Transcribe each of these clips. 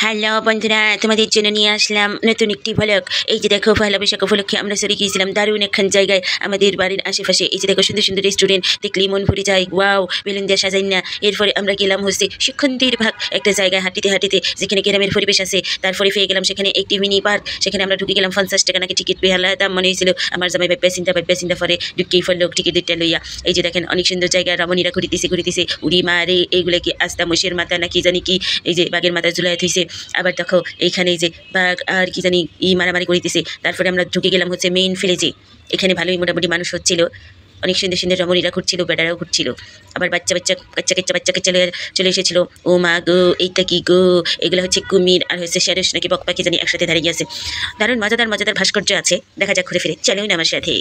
Hello বন্ধুরা, তোমাদের জন্য নিয়ে আসলাম নতুন একটি ভ্লগ। এই যে দেখো, পয়লা বৈশাখ উপলক্ষে আমরা চলে গিয়েছিলাম দারুণ একখান জায়গায় আমাদের বাড়ির আশেপাশে। এই যে দেখো, সুন্দর সুন্দর রেস্টুরেন্ট দেখলেই মন ভরে যায়। ওয়াও, বেলুন দিয়ে সাজাই না। এরপরে আমরা গেলাম হচ্ছে সুখন্দির ভাগ একটা জায়গায় হাঁটিতে হাঁটিতে, যেখানে গ্রামের পরিবেশ আছে। তারপরে পেয়ে গেলাম সেখানে একটি মিনি পার্ক। সেখানে আমরা ঢুকে গেলাম 50 টাকা নাকি টিকিট। বেহালা দাম মনে হয়েছিল। আমার জামাই ভাববে চিন্তা পরে ঢুকেই ফেললো টিকিট দুইটা লইয়া। এই যে দেখেন, অনেক সুন্দর জায়গা। রমণীরা ঘুরিতেছে। উড়ি মারে, এইগুলো কি আস্তা মশের মাথা নাকি জানি কি, এই যে বাঘের মাথা ঝুলাই থইছে। আবার দেখো এইখানে যে বাঘ আর কি জানি মারামারি করিতেছে। তারপরে আমরা ঢুকে গেলাম হচ্ছে মেইন ফিলেজে। এখানে ভালোই মোটামুটি মানুষ হচ্ছিল। অনেক সুন্দর সুন্দর রমণীরা ঘুরছিল, বেটারাও ঘুরছিল। আবার বাচ্চা চলে এসেছিল। ও মা গো, এইটা কি গো? এগুলো হচ্ছে কুমির আর হচ্ছে শ্যারস নাকি বক পাখি জানি একসাথে দাঁড়িয়ে গেছে। দারুণ মজাদার ভাস্কর্য আছে। দেখা যাক ঘুরে ফিরে। চলোই না আমার সাথে।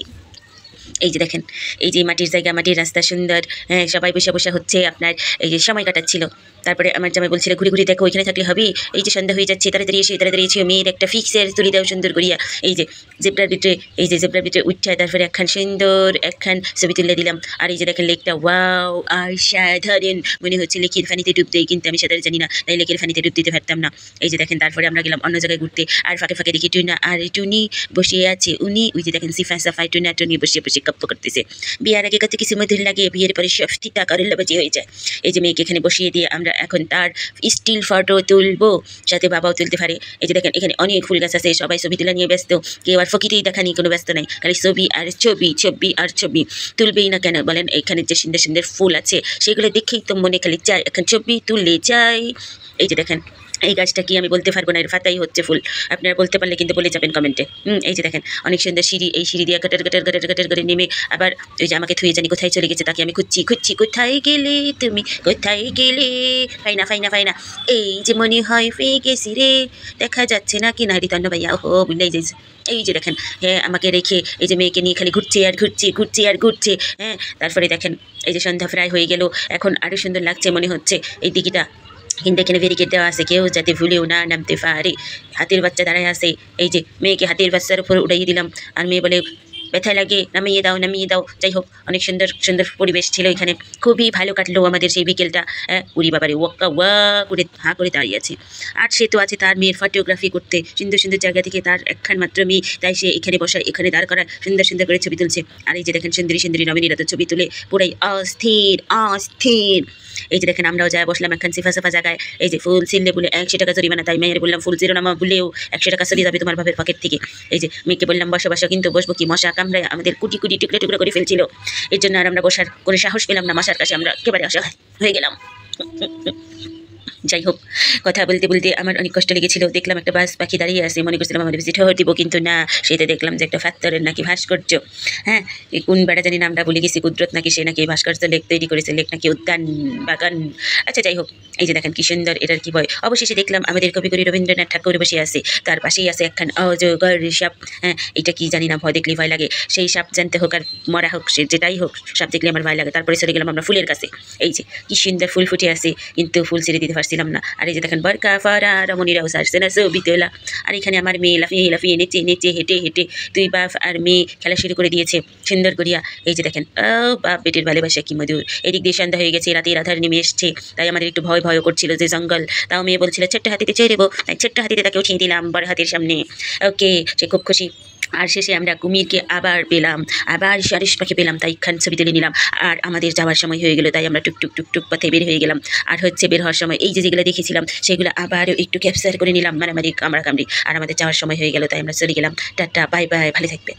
এই যে দেখেন, এই যে মাটির জায়গা, মাটির রাস্তা সুন্দর। হ্যাঁ, সবাই বসে হচ্ছে আপনার এই যে সময় কাটাচ্ছিল। তারপরে আমার জামাই বলছিল ঘুরে দেখো, ওইখানে থাকলে হবে। এই যে সন্ধ্যা হয়ে যাচ্ছে, তাড়াতাড়ি এসে মেয়ের একটা ফিক্সের তুলি দাও সুন্দর করিয়া। এই যে জেব্রার ভিতরে উঠছে। তারপরে একখান সুন্দর একখান ছবি তুলে দিলাম। আর এই যে দেখেন লেকটা, ওয়াও আর সাধারণ মনে হচ্ছে লেকের ফানিতে ডুব দেয়, কিন্তু আমি সাঁতার জানি না, তাই লেকের ফানিতে ডুব দিতে পারতাম না। এই যে দেখেন, তারপরে আমরা গেলাম অন্য জায়গায় ঘুরতে। আর ফাঁকে দেখি টুনা আর টুনি বসে আছে। উনি ওই যে দেখেন সাফাই টুনি বসে গপ্প করতেছে। বিয়ার আগে কত কিছু মধুর লাগে, বিয়ের পরে সব ফিতা করল্লাবাজি হয়ে যায়। এই যে মেয়েকে এখানে বসিয়ে দিয়ে আমরা এখন তার স্টিল ফটো তুলবো, সাথে বাবাও তুলতে পারে। এই যে দেখেন, এখানে অনেক ফুল গাছ আছে, সবাই ছবি তোলা নিয়ে ব্যস্ত। কেউ আর ফকিরেই দেখা নিয়ে কোনো ব্যস্ত নাই, খালি ছবি আর ছবি তুলবেই না কেন বলেন? এখানে যে সুন্দর সুন্দর ফুল আছে সেগুলো দেখেই তো মনে খালি চাই এখন ছবি তুলে যাই। এই যে দেখেন, এই গাছটা কি আমি বলতে পারবো না, এর পাতাই হচ্ছে ফুল। আপনারা বলতে পারলে কিন্তু বলে যাবেন কমেন্টে। এই যে দেখেন, অনেক সুন্দর সিঁড়ি। এই সিঁড়ি দিয়ে গাটার করে নেমে আবার ওই যে আমাকে থুয়ে জানি কোথায় চলে গেছে, তাকে আমি খুঁজছি। কোথায় গেলে তুমি, কোথায় গেলে? ফাইনা। এই যে মনে হয় পেয়ে গেছি রে, দেখা যাচ্ছে না কি না রিতন্ন ভাইয়া, ওহো ভুলেই যাইছে। এই যে দেখেন, হ্যাঁ, আমাকে রেখে এই যে মেয়েকে নিয়ে খালি ঘুরছে। হ্যাঁ, তারপরে দেখেন, এই যে সন্ধ্যা প্রায় হয়ে গেল। এখন আরও সুন্দর লাগছে মনে হচ্ছে এই দিঘিটা। কিন্তু এখানে ব্যারিকেড দেওয়া আছে, কেউ যাতে ভুলেও না নামতে পারে। হাতির বাচ্চা দাঁড়ায় আছে। এই যে মেয়েকে হাতির বাচ্চার উপর উড়াইয়ে দিলাম। আর মেয়ে বলে ব্যথা লাগে, নামিয়ে দাও। যাই হোক, অনেক সুন্দর পরিবেশ ছিল এখানে। খুবই ভালো কাটলো আমাদের সেই বিকেলটা। উড়ি বাবারে, ওয়া করে হাঁ করে দাঁড়িয়ে আছে। আর সে তো আছে তার মেয়ের ফটোগ্রাফি করতে, সুন্দর জায়গা থেকে। তার একখান মাত্র মেয়ে, তাই সে এখানে বসায়, এখানে দাঁড় করা সুন্দর করে ছবি তুলছে। আর এই যে দেখেন, সুন্দরী নমিনীরা তো ছবি তুলে পুরাই অস্থির। এই যে দেখেন, আমরাও যাই বসলাম একখান সাফা জায়গায়। এই যে ফুল ছিললে বলে 100 টাকা জরিমানা, তাই মেয়ের বললাম ফুল ছিল না মা, বলেও 100 টাকা চলে যাবে তোমার ভাবের পকেট থেকে। এই যে মেয়েকে বললাম বসো, কিন্তু বসবো কি, মশা কামড়ায় আমাদের কুটি টুকরো করে ফেলছিল। এর জন্য আর আমরা বসার করে সাহস পেলাম না। মশার কাছে আমরা একেবারে অসহায় হয়ে গেলাম। যাই হোক, কথা বলতে আমার অনেক কষ্ট লেগেছিল। দেখলাম একটা বাস পাখি দাঁড়িয়ে আছে, মনে করছিলাম আমাদের বেশি ঠহর দিব, কিন্তু না, সেটা দেখলাম যে একটা ফাত্তরের নাকি ভাস্কর্য। হ্যাঁ, কোন বেড়া জানি নামটা ভুলে গেছি, কুদরত নাকি, সে নাকি ভাস্কর্য লেক তৈরি করেছে, লেক নাকি উদ্যান বাগান। আচ্ছা যাই হোক, এই যে দেখেন কি সুন্দর, এটার কি ভয়। অবশেষে দেখলাম আমাদের কবিগুরু রবীন্দ্রনাথ ঠাকুর বসে আছে, তার পাশেই আছে একখান অজগর সাপ। হ্যাঁ, এটা কি জানি না, ভয় দেখলেই ভয় লাগে। সেই সাপ জানতে হোক আর মরা হোক, সে যেটাই হোক, সাপ দেখলে আমার ভয় লাগে। তারপরে চলে গেলাম আমরা ফুলের কাছে। এই যে কি সুন্দর ফুল ফুটে আছে, কিন্তু ফুল ছেড়ে দিতে পারছিলাম না। আর এই যে দেখেন, বরকা ফারা রমণীরাও সারছে না ছবি তোলা। আর এখানে আমার মেয়ে লাফিয়ে নেচে হেঁটে দুই বাপ আর মেয়ে খেলা শুরু করে দিয়েছে সুন্দর করিয়া। এই যে দেখেন, বাপ বেটির ভালোবাসা কি মধুর। এদিক দিয়ে সন্ধ্যা হয়ে গেছে, রাতের আধার নেমে এসছে, তাই আমাদের একটু ভয় করছিল যে জঙ্গল। তাও মেয়ে বলছিল ছোট্ট হাতিতে চেয়ে দেবো, তাই ছোট্ট হাতিতে তাকে উঠিয়ে দিলাম বড় হাতির সামনে। ওকে, সে খুব খুশি। আর শেষে আমরা কুমিরকে আবার পেলাম, আবার সারিস পাখি পেলাম, তাই খান ছবি তুলে নিলাম। আর আমাদের যাওয়ার সময় হয়ে গেল, তাই আমরা টুকটুক পথে বের হয়ে গেলাম। আর হচ্ছে বের হওয়ার সময় এই যেগুলো দেখেছিলাম সেগুলো আবারও একটু ক্যাপচার করে নিলাম, মারামারি কামড়াকামড়ি। আর আমাদের যাওয়ার সময় হয়ে গেল, তাই আমরা চলে গেলাম। টাটা, বাই, ভালো থাকবে।